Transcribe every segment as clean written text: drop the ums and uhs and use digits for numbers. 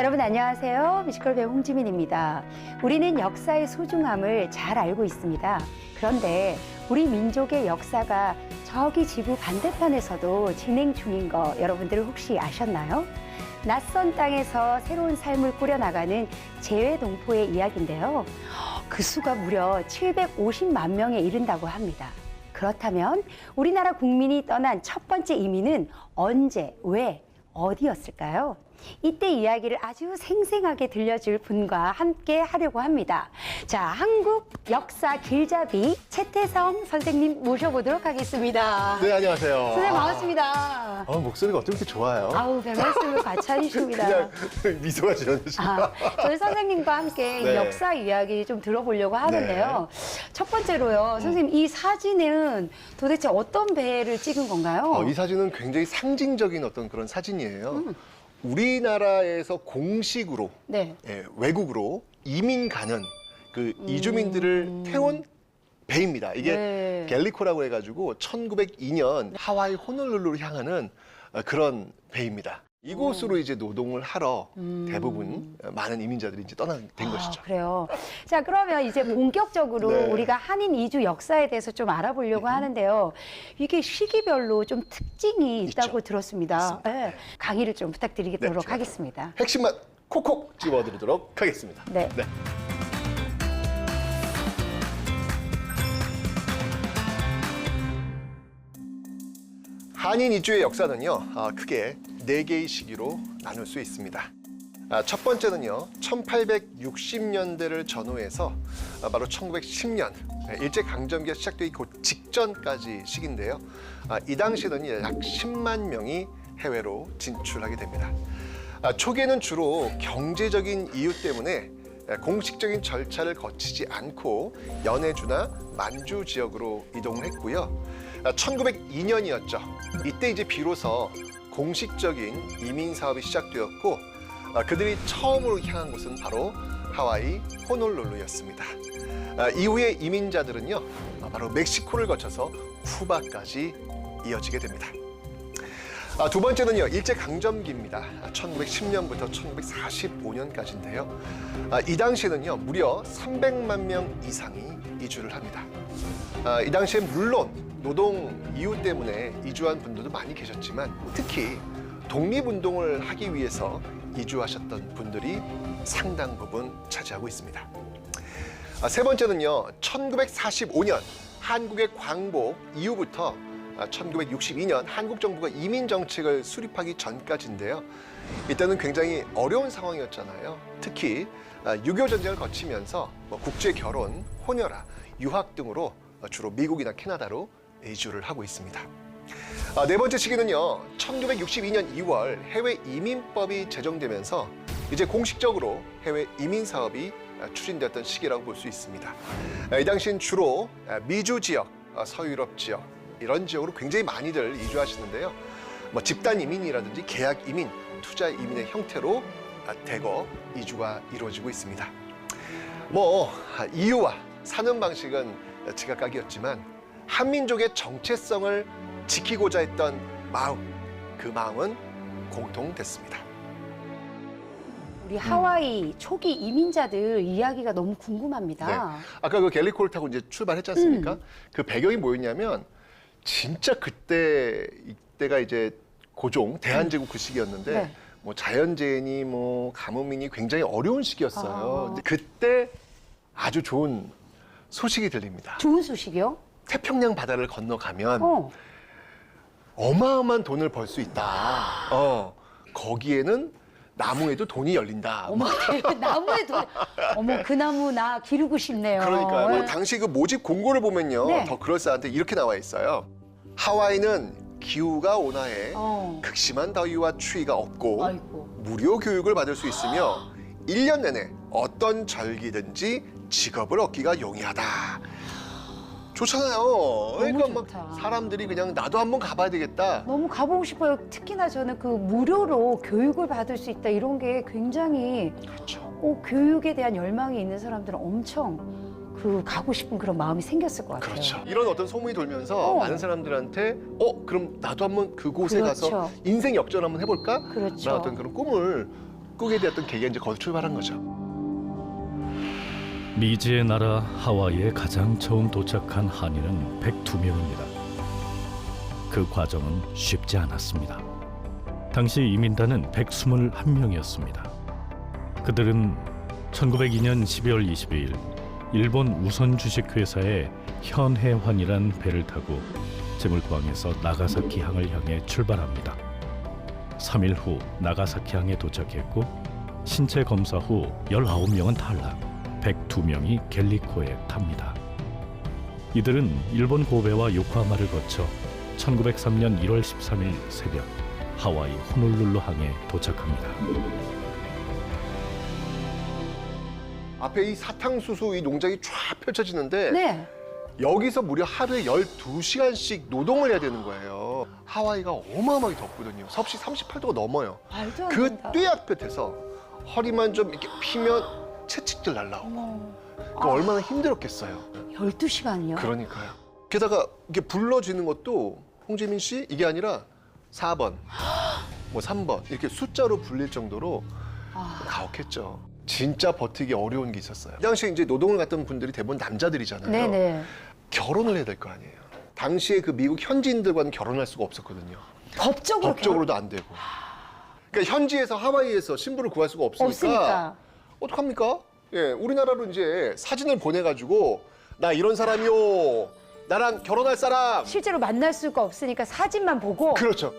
여러분 안녕하세요. 뮤지컬 배우 홍지민입니다. 우리는 역사의 소중함을 잘 알고 있습니다. 그런데 우리 민족의 역사가 저기 지구 반대편에서도 진행 중인 거 여러분들 혹시 아셨나요? 낯선 땅에서 새로운 삶을 꾸려나가는 재외동포의 이야기인데요. 그 수가 무려 750만 명에 이른다고 합니다. 그렇다면 우리나라 국민이 떠난 첫 번째 이민은 언제, 왜, 어디였을까요? 이때 이야기를 아주 생생하게 들려줄 분과 함께 하려고 합니다. 자, 한국 역사 길잡이 최태성 선생님 모셔보도록 하겠습니다. 네, 안녕하세요. 선생님 반갑습니다. 목소리가 어쩜 이렇게 좋아요? 아우, 별 말씀을 과찬이십니다. 그냥 미소가 지어지시다. 저희 선생님과 함께 네. 이 역사 이야기 좀 들어보려고 하는데요. 첫 번째로요, 선생님 이 사진은 도대체 어떤 배를 찍은 건가요? 이 사진은 굉장히 상징적인 어떤 그런 사진이에요. 우리나라에서 공식으로 네. 외국으로 이민 가는 그 이주민들을 태운 배입니다. 이게 네. 갤리코라고 해가지고 1902년 하와이 호놀룰루를 향하는 그런 배입니다. 이곳으로 이제 노동을 하러 대부분 많은 이민자들이 이제 떠나게 된 것이죠. 그래요. 자, 그러면 이제 본격적으로 네. 우리가 한인 이주 역사에 대해서 좀 알아보려고 하는데요. 이게 시기별로 좀 특징이 있다고 있죠. 들었습니다. 맞습니다. 네. 강의를 좀 부탁드리도록 좋아요. 하겠습니다. 핵심만 콕콕 집어드리도록 하겠습니다. 네. 한인 이주의 역사는요, 크게 4개의 시기로 나눌 수 있습니다. 첫 번째는요, 1860년대를 전후해서 바로 1910년 일제강점기가 시작되기 곧 직전까지 시기인데요. 이 당시에는 약 10만 명이 해외로 진출하게 됩니다. 초기에는 주로 경제적인 이유 때문에 공식적인 절차를 거치지 않고 연해주나 만주 지역으로 이동을 했고요. 1902년이었죠. 이때 이제 비로소 공식적인 이민 사업이 시작되었고 그들이 처음으로 향한 곳은 바로 하와이 호놀룰루였습니다. 이후에 이민자들은요, 바로 멕시코를 거쳐서 쿠바까지 이어지게 됩니다. 두 번째는요, 일제강점기입니다. 1910년부터 1945년까지인데요. 이 당시에는요, 무려 300만 명 이상이 이주를 합니다. 이 당시에 물론 노동 이유 때문에 이주한 분들도 많이 계셨지만 특히 독립운동을 하기 위해서 이주하셨던 분들이 상당 부분 차지하고 있습니다. 세 번째는요, 1945년 한국의 광복 이후부터 1962년 한국 정부가 이민 정책을 수립하기 전까지인데요. 이때는 굉장히 어려운 상황이었잖아요. 특히 6.25 전쟁을 거치면서 국제 결혼, 혼혈아, 유학 등으로 주로 미국이나 캐나다로 이주를 하고 있습니다. 네 번째 시기는요, 1962년 2월 해외 이민법이 제정되면서 이제 공식적으로 해외 이민 사업이 추진되었던 시기라고 볼 수 있습니다. 이 당시엔 주로 미주 지역, 서유럽 지역 이런 지역으로 굉장히 많이들 이주하시는데요. 집단 이민이라든지 계약 이민, 투자 이민의 형태로 대거 이주가 이루어지고 있습니다. 이유와 사는 방식은 제각각이었지만 한민족의 정체성을 지키고자 했던 마음, 그 마음은 공통됐습니다. 우리 하와이 초기 이민자들 이야기가 너무 궁금합니다. 네. 아까 그 갤리코를 타고 이제 출발했지 않습니까? 그 배경이 뭐였냐면 진짜 이때가 이제 고종 대한제국 그 시기였는데 네. 자연재해니 가뭄이니 굉장히 어려운 시기였어요. 근데 그때 아주 좋은 소식이 들립니다. 좋은 소식이요? 태평양 바다를 건너가면 어. 어마어마한 돈을 벌 수 있다. 거기에는 나무에도 돈이 열린다. 어머, 나무에 돈. 어머, 그 나무 나 기르고 싶네요. 그러니까요. 네. 당시 그 모집 공고를 보면요. 네. 더 그럴싸한데 이렇게 나와 있어요. 하와이는 기후가 온화해 극심한 더위와 추위가 없고 아이고. 무료 교육을 받을 수 있으며 1년 내내 어떤 절기든지 직업을 얻기가 용이하다. 좋잖아요. 그러니까 좋다. 사람들이 그냥 나도 한번 가봐야 되겠다. 너무 가보고 싶어요. 특히나 저는 그 무료로 교육을 받을 수 있다 이런 게 굉장히 그렇죠. 교육에 대한 열망이 있는 사람들은 엄청 가고 싶은 그런 마음이 생겼을 것 같아요. 그렇죠. 이런 어떤 소문이 돌면서 많은 사람들한테 그럼 나도 한번 그곳에 그렇죠. 가서 인생 역전 한번 해볼까? 그렇죠. 라는 어떤 그런 꿈을 꾸게 되었던 계기가 이제 거기서 출발한 거죠. 미지의 나라 하와이에 가장 처음 도착한 한인은 102명입니다. 그 과정은 쉽지 않았습니다. 당시 이민단은 121명이었습니다. 그들은 1902년 12월 22일 일본 우선 주식회사의 현해환이란 배를 타고 제물포항에서 나가사키항을 향해 출발합니다. 3일 후 나가사키항에 도착했고 신체 검사 후 19명은 탈락, 102명이 갤리코에 탑니다. 이들은 일본 고베와 요코하마를 거쳐 1903년 1월 13일 새벽 하와이 호놀룰루 항에 도착합니다. 앞에 이 사탕수수 이 농장이 쫙 펼쳐지는데 네. 여기서 무려 하루에 12시간씩 노동을 해야 되는 거예요. 하와이가 어마어마하게 덥거든요. 섭씨 38도가 넘어요. 말도 안 그 된다. 뙤약볕에서 허리만 좀 이렇게 피면 채찍들 날라오고 어머, 그 얼마나 힘들었겠어요. 12시간이요? 그러니까요. 게다가 이게 불러지는 것도 홍재민 씨 이게 아니라 4번, 뭐 3번 이렇게 숫자로 불릴 정도로 아, 가혹했죠. 진짜 버티기 어려운 게 있었어요. 이 당시에 이제 노동을 갔던 분들이 대부분 남자들이잖아요. 네네. 결혼을 해야 될 거 아니에요. 당시에 그 미국 현지인들과는 결혼할 수가 없었거든요. 법적으로도 안 되고. 그러니까 현지에서 하와이에서 신부를 구할 수가 없으니까. 어떡합니까? 예, 우리나라로 이제 사진을 보내가지고 나 이런 사람이요. 나랑 결혼할 사람. 실제로 만날 수가 없으니까 사진만 보고. 그렇죠.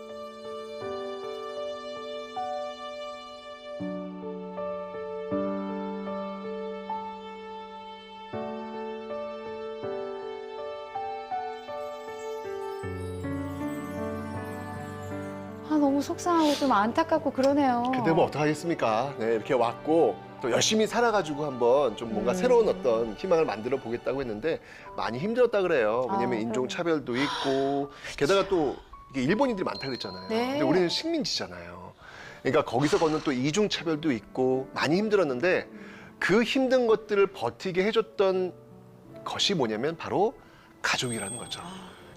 아, 너무 속상하고 좀 안타깝고 그러네요. 근데 뭐 어떡하겠습니까? 네, 이렇게 왔고 또 열심히 살아가지고 한번 좀 뭔가 새로운 어떤 희망을 만들어 보겠다고 했는데 많이 힘들었다 그래요. 왜냐면 아, 인종차별도 있고 게다가 또 이게 일본인들이 많다고 했잖아요. 네. 근데 우리는 식민지잖아요. 그러니까 거기서 걷는 또 이중차별도 있고 많이 힘들었는데 그 힘든 것들을 버티게 해줬던 것이 뭐냐면 바로 가족이라는 거죠.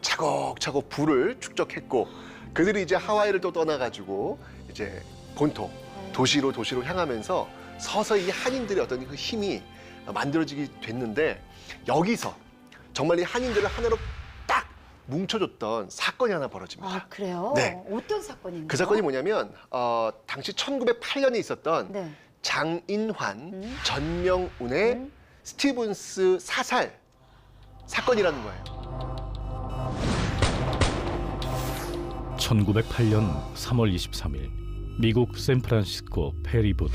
차곡차곡 부를 축적했고 그들이 이제 하와이를 또 떠나가지고 이제 본토 도시로 향하면서 서서히 이 한인들의 어떤 그 힘이 만들어지게 됐는데 여기서 정말 이 한인들을 하나로 딱 뭉쳐줬던 사건이 하나 벌어집니다. 아, 그래요? 네. 어떤 사건인가요? 그 사건이 뭐냐면 당시 1908년에 있었던 네. 장인환, 전명운의 스티븐스 사살 사건이라는 거예요. 1908년 3월 23일 미국 샌프란시스코 페리보드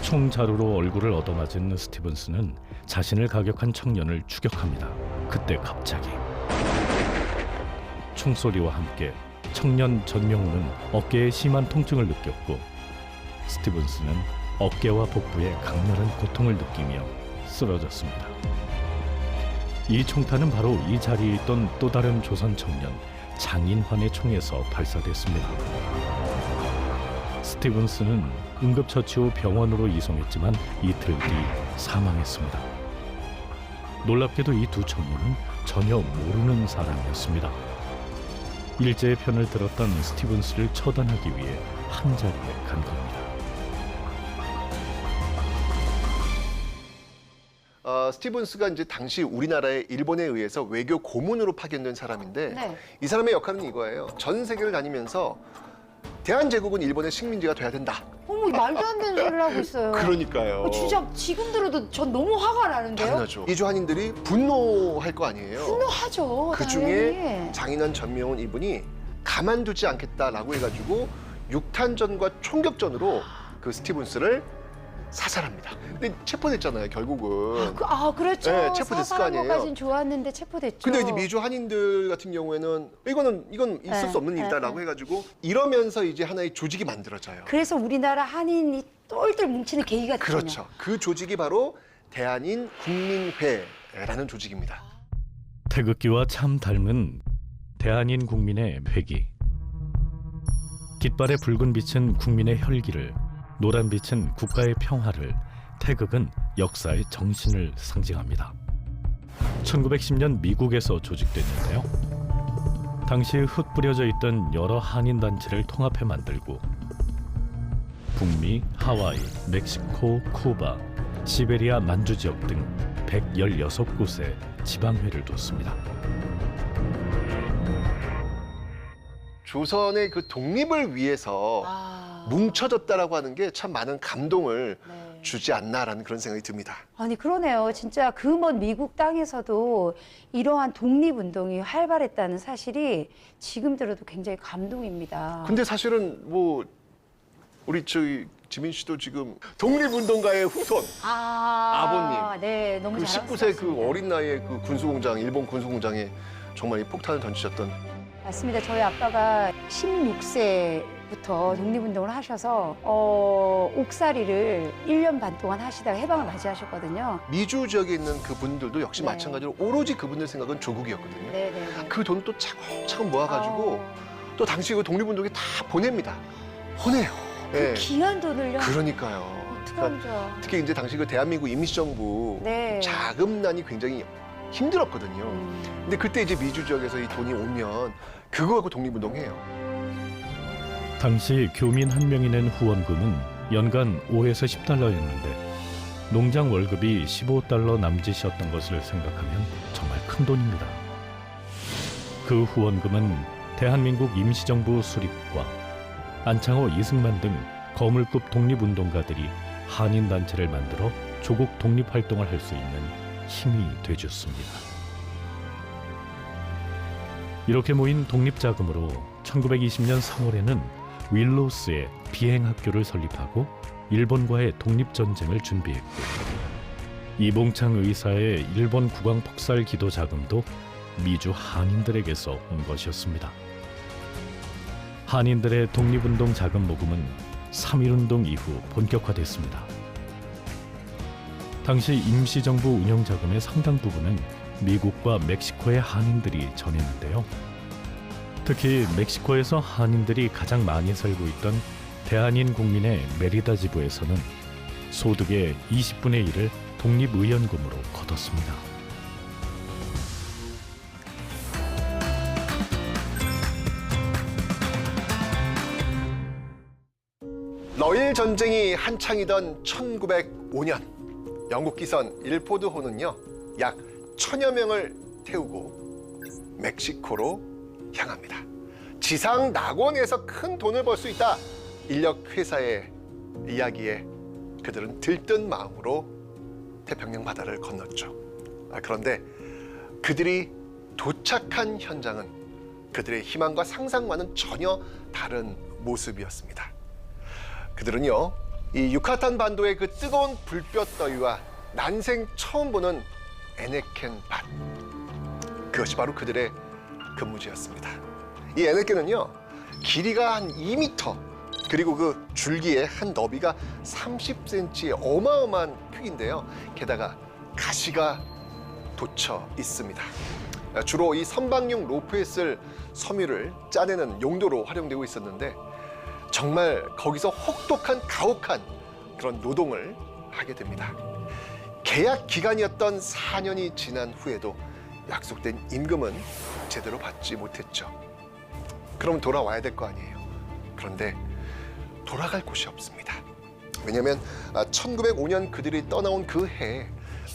총자루로 얼굴을 얻어맞은 스티븐스는 자신을 가격한 청년을 추격합니다. 그때 갑자기 총소리와 함께 청년 전명훈은 어깨에 심한 통증을 느꼈고 스티븐스는 어깨와 복부에 강렬한 고통을 느끼며 쓰러졌습니다. 이 총탄은 바로 이 자리에 있던 또 다른 조선 청년 장인환의 총에서 발사됐습니다. 스티븐스는 응급처치 후 병원으로 이송했지만 이틀 뒤 사망했습니다. 놀랍게도 이 두 청년은 전혀 모르는 사람이었습니다. 일제의 편을 들었던 스티븐스를 처단하기 위해 한자리에 간 겁니다. 스티븐스가 이제 당시 우리나라에 일본에 의해서 외교 고문으로 파견된 사람인데 네. 이 사람의 역할은 이거예요. 전 세계를 다니면서 대한제국은 일본의 식민지가 돼야 된다. 어머, 말도 안 되는 소리를 하고 있어요. 그러니까요. 진짜 지금 들어도 전 너무 화가 나는데요? 당연하죠. 이주 한인들이 분노할 거 아니에요. 분노하죠. 그 당연히. 중에 장인환 전명훈 이분이 가만두지 않겠다라고 해가지고 육탄전과 총격전으로 그 스티븐스를 사살합니다. 근데 체포됐잖아요, 결국은. 그렇죠. 네, 체포됐을 거 사살한 아니에요. 것까진 좋았는데 체포됐죠. 근데 이제 미주 한인들 같은 경우에는 이건 있을 네, 수 없는 일이다라고 해가지고 이러면서 이제 하나의 조직이 만들어져요. 그래서 우리나라 한인이 똘똘 뭉치는 계기가 됐군요. 그렇죠. 그 조직이 바로 대한인 국민회라는 조직입니다. 태극기와 참 닮은 대한인 국민의 회기. 깃발의 붉은 빛은 국민의 혈기를, 노란 빛은 국가의 평화를, 태극은 역사의 정신을 상징합니다. 1910년 미국에서 조직됐는데요. 당시 흩뿌려져 있던 여러 한인 단체를 통합해 만들고 북미, 하와이, 멕시코, 쿠바, 시베리아 만주 지역 등 116곳에 지방회를 뒀습니다. 조선의 그 독립을 위해서 뭉쳐졌다라고 하는 게 참 많은 감동을 네. 주지 않나라는 그런 생각이 듭니다. 아니 그러네요. 진짜 그 먼 미국 땅에서도 이러한 독립운동이 활발했다는 사실이 지금 들어도 굉장히 감동입니다. 근데 사실은 뭐 우리 저기 지민 씨도 지금 독립운동가의 후손, 아버님. 네, 너무 그 자랑스럽습니다. 19세 그 어린 나이에 그 군수공장, 일본 군수공장에 정말 이 폭탄을 던지셨던. 맞습니다. 저희 아빠가 16세부터 독립운동을 하셔서 옥살이를 1년 반 동안 하시다가 해방을 맞이하셨거든요. 미주 지역에 있는 그 분들도 역시 네. 마찬가지로 오로지 그분들 생각은 조국이었거든요. 네네네. 그 돈 또 차곡차곡 모아가지고 또 당시 그 독립운동에 다 보냅니다. 보내요. 예. 귀한 돈을요? 그러니까요. 어떡하죠? 특히 이제 당시 그 대한민국 임시정부 네. 자금난이 굉장히 힘들었거든요. 근데 그때 이제 미주 지역에서 이 돈이 오면 그거 갖고 독립운동해요. 당시 교민 한 명이 낸 후원금은 연간 5에서 10달러였는데 농장 월급이 15달러 남짓이었던 것을 생각하면 정말 큰 돈입니다. 그 후원금은 대한민국 임시정부 수립과 안창호, 이승만 등 거물급 독립운동가들이 한인단체를 만들어 조국 독립활동을 할 수 있는 힘이 되줬습니다. 이렇게 모인 독립자금으로 1920년 3월에는 윌로스에 비행학교를 설립하고 일본과의 독립전쟁을 준비했고 이봉창 의사의 일본 국왕 폭살 기도 자금도 미주 한인들에게서 온 것이었습니다. 한인들의 독립운동 자금 모금은 3.1운동 이후 본격화됐습니다. 당시 임시정부 운영 자금의 상당 부분은 미국과 멕시코의 한인들이 전했는데요. 특히 멕시코에서 한인들이 가장 많이 살고 있던 대한인 국민의 메리다 지부에서는 소득의 20분의 1을 독립의연금으로 거뒀습니다. 러일 전쟁이 한창이던 1905년 영국 기선 일포드호는요 약 1000여 명을 태우고 멕시코로 향합니다. 지상 낙원에서 큰 돈을 벌 수 있다. 인력 회사의 이야기에 그들은 들뜬 마음으로 태평양 바다를 건넜죠. 그런데 그들이 도착한 현장은 그들의 희망과 상상과는 전혀 다른 모습이었습니다. 그들은요, 이 유카탄 반도의 그 뜨거운 불볕 더위와 난생 처음 보는 에네켄 밭, 그것이 바로 그들의 근무지였습니다. 이 에네켄은요, 길이가 한 2m, 그리고 그 줄기의 한 너비가 30cm의 어마어마한 크기인데요. 게다가 가시가 돋쳐 있습니다. 주로 이 선박용 로프에 쓸 섬유를 짜내는 용도로 활용되고 있었는데 정말 거기서 혹독한 가혹한 그런 노동을 하게 됩니다. 계약 기간이었던 4년이 지난 후에도 약속된 임금은 제대로 받지 못했죠. 그럼 돌아와야 될 거 아니에요. 그런데 돌아갈 곳이 없습니다. 왜냐하면 1905년 그들이 떠나온 그 해에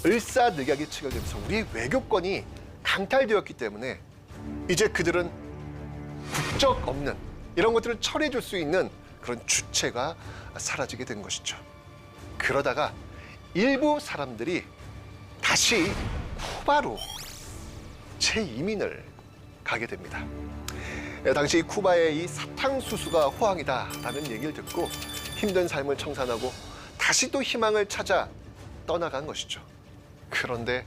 을사늑약이 체결되면서 우리의 외교권이 강탈되었기 때문에 이제 그들은 국적 없는 이런 것들을 처리해 줄 수 있는 그런 주체가 사라지게 된 것이죠. 그러다가 일부 사람들이 다시 쿠바로 재이민을 가게 됩니다. 당시 쿠바의 이 사탕수수가 호황이다라는 얘기를 듣고 힘든 삶을 청산하고 다시 또 희망을 찾아 떠나간 것이죠. 그런데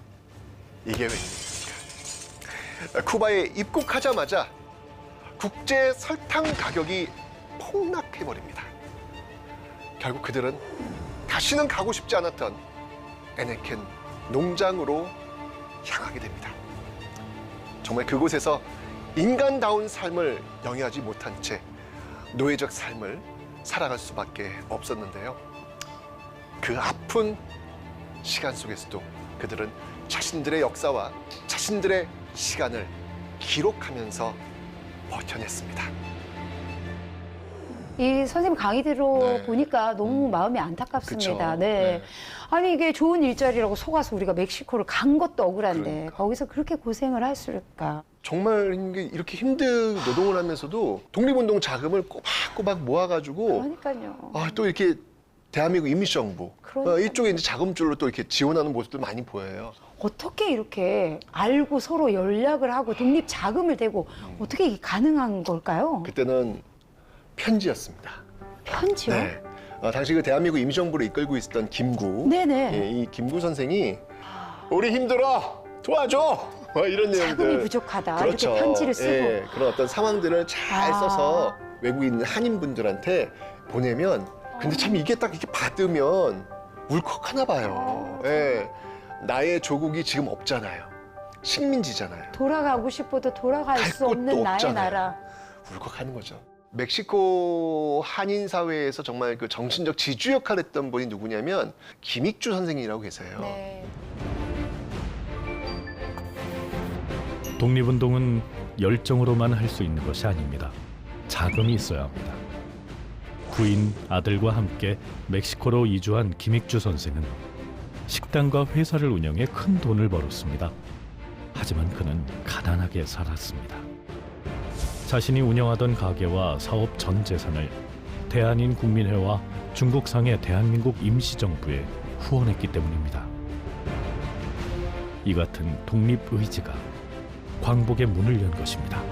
이게 웬일입니까? 쿠바에 입국하자마자 국제 설탕 가격이 폭락해버립니다. 결국 그들은 다시는 가고 싶지 않았던 에네켄 농장으로 향하게 됩니다. 정말 그곳에서 인간다운 삶을 영위하지 못한 채 노예적 삶을 살아갈 수밖에 없었는데요. 그 아픈 시간 속에서도 그들은 자신들의 역사와 자신들의 시간을 기록하면서 버텨냈습니다. 이 선생님 강의 들어 네. 보니까 너무 마음이 안타깝습니다. 그쵸. 네. 아니 이게 좋은 일자리라고 속아서 우리가 멕시코를 간 것도 억울한데 그러니까. 거기서 그렇게 고생을 했을까? 정말 이렇게 힘든 노동을 하면서도 독립운동 자금을 꼬박꼬박 모아가지고 그러니까요. 또 이렇게 대한민국 임시정부 그러니까요. 이쪽에 이제 자금줄로 또 이렇게 지원하는 모습들 많이 보여요. 어떻게 이렇게 알고 서로 연락을 하고 독립 자금을 대고 어떻게 이게 가능한 걸까요? 그때는 편지였습니다. 편지요? 네. 당시 그 대한민국 임시정부를 이끌고 있었던 김구. 네네. 예, 이 김구 선생이 우리 힘들어 도와줘 이런 자금이 내용들. 부족하다. 그렇죠. 이렇게 편지를 쓰고. 예, 그런 어떤 상황들을 잘 아. 써서 외국인 한인분들한테 보내면 근데 참 이게 딱 이렇게 받으면 울컥하나 봐요. 예, 나의 조국이 지금 없잖아요. 식민지잖아요. 돌아가고 싶어도 돌아갈 갈 수 곳도 없는 나의 없잖아요. 나라. 울컥하는 거죠. 멕시코 한인 사회에서 정말 그 정신적 지주 역할을 했던 분이 누구냐면 김익주 선생이라고 계세요. 네. 독립운동은 열정으로만 할 수 있는 것이 아닙니다. 자금이 있어야 합니다. 부인, 아들과 함께 멕시코로 이주한 김익주 선생은 식당과 회사를 운영해 큰 돈을 벌었습니다. 하지만 그는 가난하게 살았습니다. 자신이 운영하던 가게와 사업 전 재산을 대한인국민회와 중국상의 대한민국 임시정부에 후원했기 때문입니다. 이 같은 독립 의지가 광복의 문을 연 것입니다.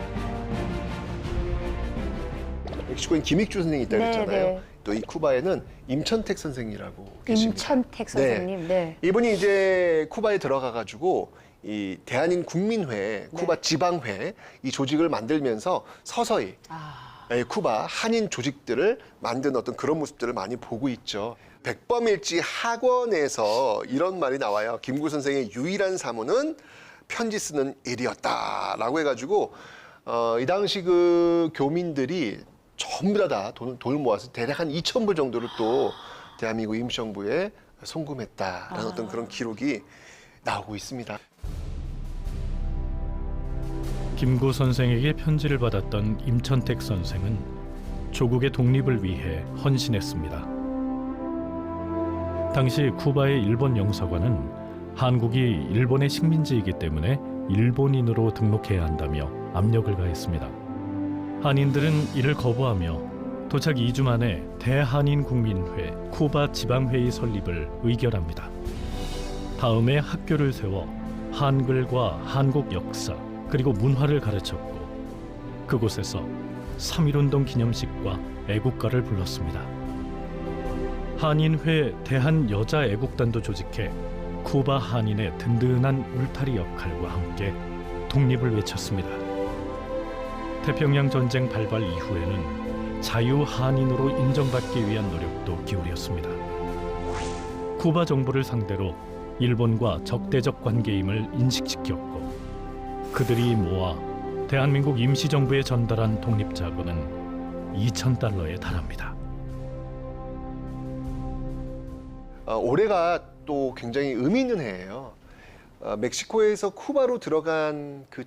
멕시코엔 김익주 선생이 있다고 네, 했잖아요. 네. 또 이 쿠바에는 임천택 선생이라고 계십니다. 임천택 선생님. 네. 이분이 이제 쿠바에 들어가가지고 이 대한인 국민회, 쿠바 네. 지방회 이 조직을 만들면서 서서히 아, 쿠바 한인 조직들을 만든 어떤 그런 모습들을 많이 보고 있죠. 백범일지 학원에서 이런 말이 나와요. 김구 선생의 유일한 사무는 편지 쓰는 일이었다라고 해가지고 이 당시 그 교민들이 전부 다 돈을 모아서 대략 한 2,000불 정도를 또 대한민국 임시정부에 송금했다라는 어떤 그런 기록이 나오고 있습니다. 김구 선생에게 편지를 받았던 임천택 선생은 조국의 독립을 위해 헌신했습니다. 당시 쿠바의 일본 영사관은 한국이 일본의 식민지이기 때문에 일본인으로 등록해야 한다며 압력을 가했습니다. 한인들은 이를 거부하며 도착 2주 만에 대한인국민회 쿠바 지방회의 설립을 의결합니다. 다음에 학교를 세워 한글과 한국 역사 그리고 문화를 가르쳤고 그곳에서 3.1운동 기념식과 애국가를 불렀습니다. 한인회 대한여자애국단도 조직해 쿠바 한인의 든든한 울타리 역할과 함께 독립을 외쳤습니다. 태평양 전쟁 발발 이후에는 자유 한인으로 인정받기 위한 노력도 기울였습니다. 쿠바 정부를 상대로 일본과 적대적 관계임을 인식시켰고 그들이 모아 대한민국 임시정부에 전달한 독립자금은 2,000달러에 달합니다. 올해가 또 굉장히 의미 있는 해예요. 멕시코에서 쿠바로 들어간 그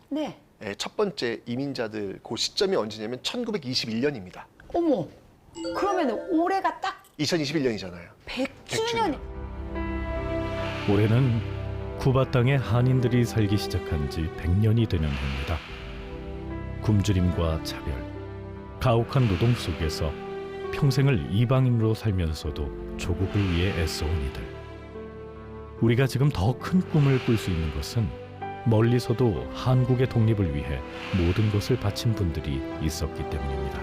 네. 첫 번째 이민자들 그 시점이 언제냐면 1921년입니다. 어머. 그러면 올해가 딱 2021년이잖아요. 100주년. 올해는 쿠바 땅에 한인들이 살기 시작한 지 100년이 되는 해입니다. 굶주림과 차별, 가혹한 노동 속에서 평생을 이방인으로 살면서도 조국을 위해 애써온 이들. 우리가 지금 더 큰 꿈을 꿀 수 있는 것은 멀리서도 한국의 독립을 위해 모든 것을 바친 분들이 있었기 때문입니다.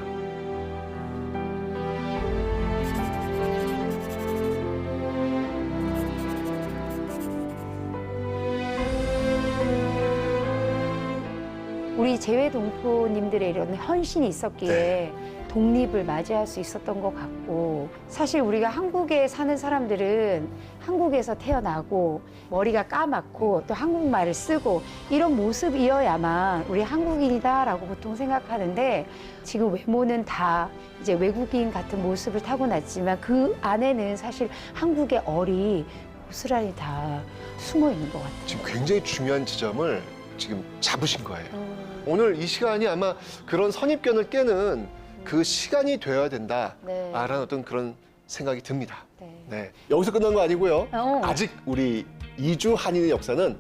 우리 재외동포님들의 이런 헌신이 있었기에 독립을 맞이할 수 있었던 것 같고 사실 우리가 한국에 사는 사람들은 한국에서 태어나고 머리가 까맣고 또 한국말을 쓰고 이런 모습이어야만 우리 한국인이다라고 보통 생각하는데 지금 외모는 다 이제 외국인 같은 모습을 타고났지만 그 안에는 사실 한국의 얼이 고스란히 다 숨어 있는 것 같아요. 지금 굉장히 중요한 지점을 지금 잡으신 거예요. 오늘 이 시간이 아마 그런 선입견을 깨는 그 시간이 되어야 된다라는 네. 어떤 그런 생각이 듭니다. 네. 네. 여기서 끝난 거 아니고요. 어. 아직 우리 이주 한인의 역사는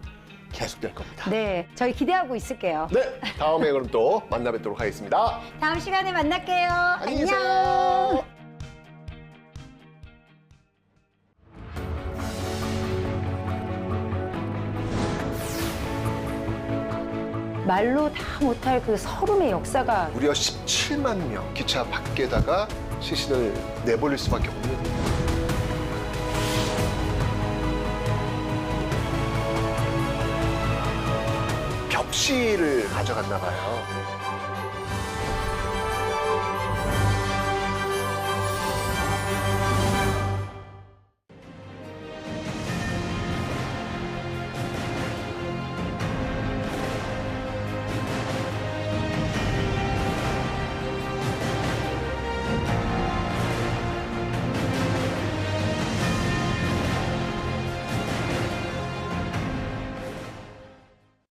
계속될 겁니다. 네, 저희 기대하고 있을게요. 네, 다음에 그럼 또 만나 뵙도록 하겠습니다. 다음 시간에 만날게요. 안녕히 계세요. 안녕. 말로 다 못할 그 서름의 역사가 무려 17만 명 기차 밖에다가 시신을 내버릴 수밖에 없는 벽시를 가져갔나 봐요.